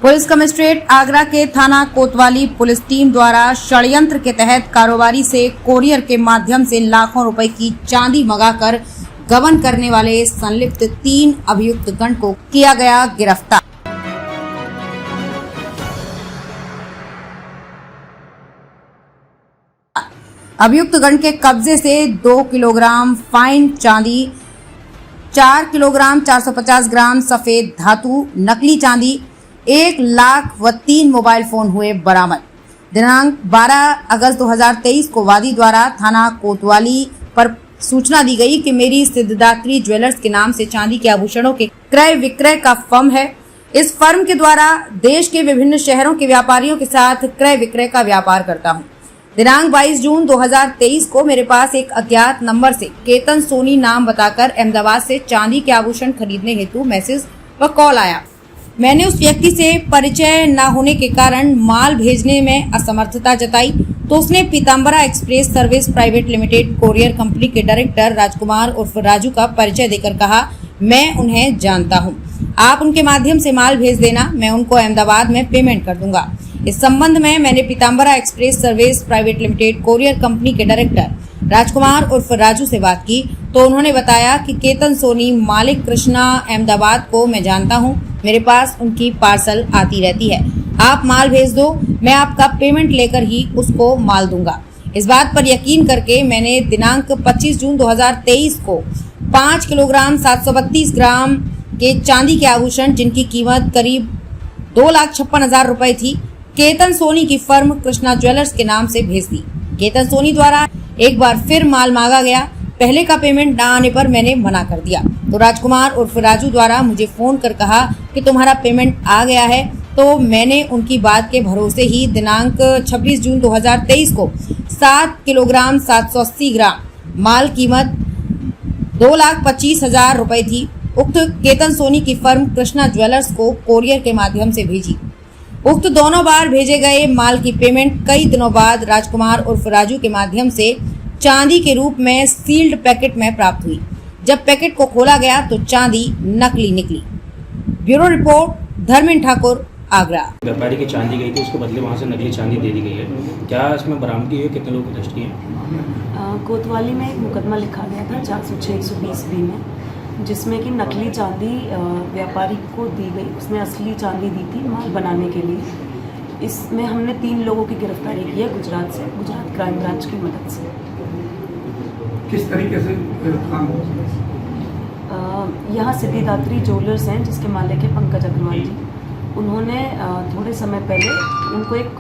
Police commissionerate Agra के थाना कोतवाली पुलिस टीम द्वारा षड्यंत्र के तहत कारोबारी से कोरियर के माध्यम से लाखों रुपए की चांदी मंगाकर गबन करने वाले संलिप्त 3 अभियुक्त गण को किया गया गिरफ्तार। अभियुक्त गण के कब्जे से 2 किलोग्राम फाइन चांदी, 4 किलोग्राम 450 ग्राम सफेद धातु, नकली चांदी, 1 लाख व 3 मोबाइल फोन हुए बरामद। दिनांक 12 अगस्त 2023 को वादी द्वारा थाना कोतवाली पर सूचना दी गई कि मेरी सिद्धदात्री ज्वेलर्स के नाम से चांदी के आभूषणों के क्रय विक्रय का फर्म है। इस फर्म के द्वारा देश के विभिन्न शहरों के व्यापारियों के साथ क्रय विक्रय का व्यापार करता हूँ। दिनांक 22 जून 2023 को मेरे पास एक अज्ञात नंबर से केतन सोनी नाम बताकर अहमदाबाद से चांदी के आभूषण खरीदने हेतु मैसेज व कॉल आया। मैंने उस व्यक्ति से परिचय न होने के कारण माल भेजने में असमर्थता जताई तो उसने Pitambara express service private limited courier company के डायरेक्टर राजकुमार उर्फ राजू का परिचय देकर कहा, मैं उन्हें जानता हूं, आप उनके माध्यम से माल भेज देना, मैं उनको अहमदाबाद में पेमेंट कर दूंगा। इस संबंध में मैंने Pitambara express service private limited courier company के डायरेक्टर राजकुमार उर्फ राजू से बात की तो उन्होंने बताया कि केतन सोनी मालिक कृष्णा अहमदाबाद को मैं जानता हूं, मेरे पास उनकी पार्सल आती रहती है, आप माल भेज दो, मैं आपका पेमेंट लेकर ही उसको माल दूंगा। इस बात पर यकीन करके मैंने दिनांक 25 जून 2023 को 5 किलोग्राम 732 ग्राम के चांदी के आभूषण जिनकी कीमत करीब 2,56,000 रुपए थी केतन सोनी की फर्म कृष्णा ज्वेलर्स के नाम से भेज दी। केतन सोनी द्वारा एक बार फिर माल मांगा गया, पहले का पेमेंट न आने पर मैंने मना कर दिया तो राजकुमार उर्फ राजू द्वारा मुझे फोन कर कहा कि तुम्हारा पेमेंट आ गया है, तो मैंने उनकी बात के भरोसे ही दिनांक 26 जून 2023 को 7 किलोग्राम 780 ग्राम माल कीमत 2,25,000 रुपए थी उक्त केतन सोनी की फर्म कृष्णा ज्वेलर्स को कोरियर के माध्यम से भेजी। उक्त दोनों बार भेजे गए माल की पेमेंट कई दिनों बाद राजकुमार उर्फ राजू के माध्यम से चांदी के रूप में सील्ड पैकेट में प्राप्त हुई। जब पैकेट को खोला गया तो चांदी नकली निकली। Bureau report, Dharmendra Thakur, Agra. व्यापारी की चांदी गई थी, उसके बदले वहाँ से नकली चांदी दे दी गई है, क्या इसमें बरामदगी है? कितने लोग अरेस्ट किए? कोतवाली में एक मुकदमा लिखा गया था 406/120B में, जिसमें कि नकली चांदी व्यापारी को दी गई, उसने असली चांदी दी थी माल बनाने के लिए। इसमें हमने 3 लोगों की गिरफ्तारी की है गुजरात से, गुजरात क्राइम ब्रांच की मदद से। किस तरीके से काम? यहाँ सिद्धिदात्री ज्वेलर्स हैं जिसके मालिक है पंकज अग्रवाल जी। उन्होंने थोड़े समय पहले उनको एक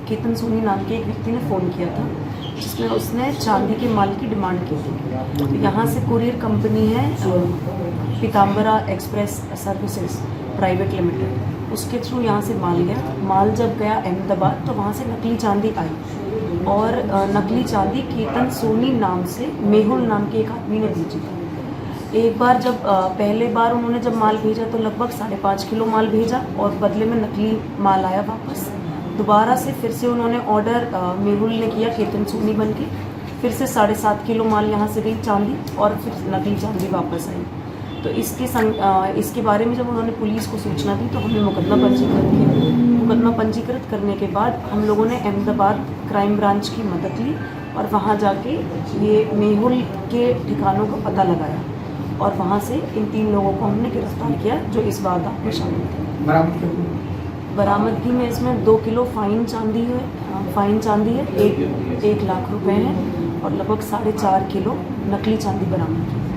केतन सोनी नाम के एक व्यक्ति ने फ़ोन किया था जिसमें उसने चांदी के माल की डिमांड की थी। तो यहाँ से कुरियर कंपनी है Pitambara express services private limited, उसके थ्रू यहाँ से माल गया। माल जब गया अहमदाबाद तो वहाँ से नकली चांदी आई और नकली चांदी केतन सोनी नाम से मेहुल नाम के एक आदमी ने भेजी थी। एक बार जब पहले बार उन्होंने जब माल भेजा तो लगभग 5.5 किलो माल भेजा और बदले में नकली माल आया वापस। दोबारा से फिर से उन्होंने ऑर्डर मेहुल ने किया केतन सोनी बन के, फिर से 7.5 किलो माल यहाँ से गई चांदी और फिर नकली चांदी वापस आई। तो इसके बारे में जब उन्होंने पुलिस को सूचना दी तो हमने मुकदमा पंजीकृत किया। मुकदमा पंजीकृत करने के बाद हम लोगों ने अहमदाबाद क्राइम ब्रांच की मदद ली और वहाँ जाके ये मेहुल के ठिकानों का पता लगाया और वहाँ से इन 3 लोगों को हमने गिरफ्तार किया जो इस वारदात में शामिल थे। बरामदगी में इसमें 2 किलो फाइन चांदी है, 1 लाख रुपए हैं और लगभग 4.5 किलो नकली चांदी बरामद की।